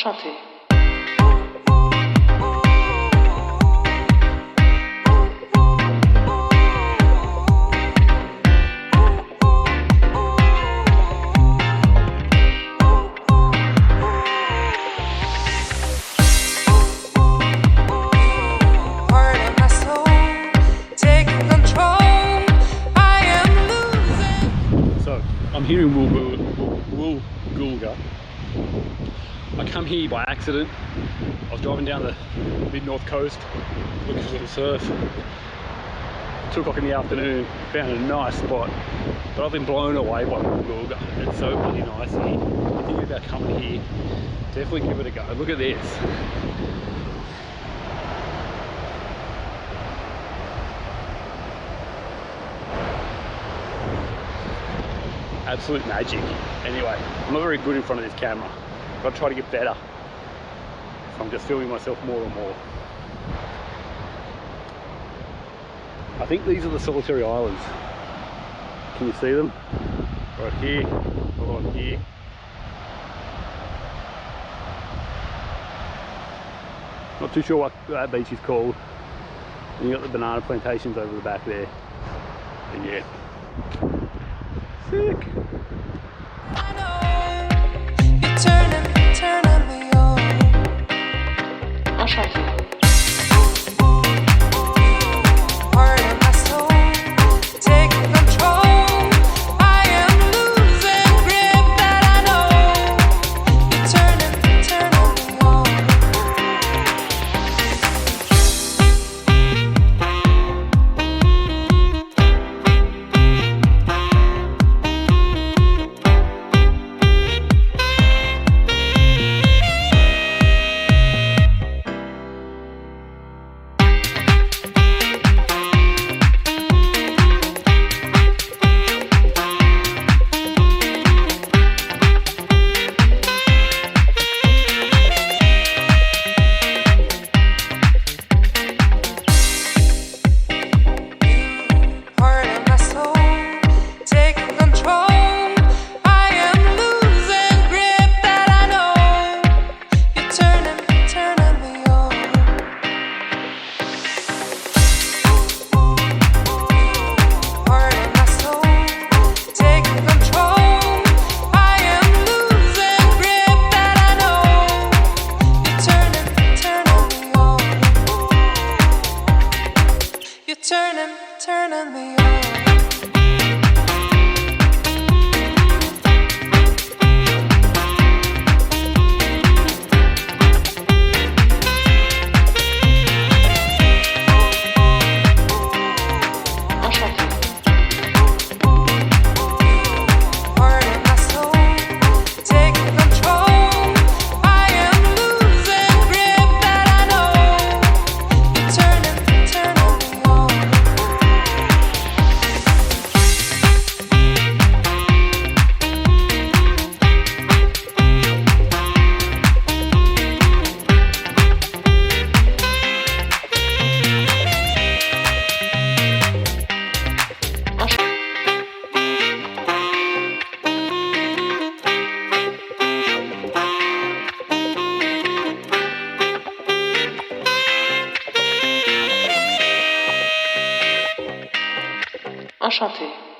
Enchanté. I'm here in Woolgoolga. I come here by accident. I was driving down the mid-north coast looking for the surf. 2 o'clock in the afternoon, found a nice spot, but I've been blown away by Woolgoolga. It's so bloody nice here. If you think about coming here, definitely give it a go. Look at this. Absolute magic. Anyway, I'm not very good in front of this camera. I've got to try to get better. So I'm just filming myself more and more. I think these are the solitary islands. Can you see them? Right here, or on here. Not too sure what that beach is called. And you got the banana plantations over the back there. And yeah. Sick. Enchanté. Turning me on. Enchanté.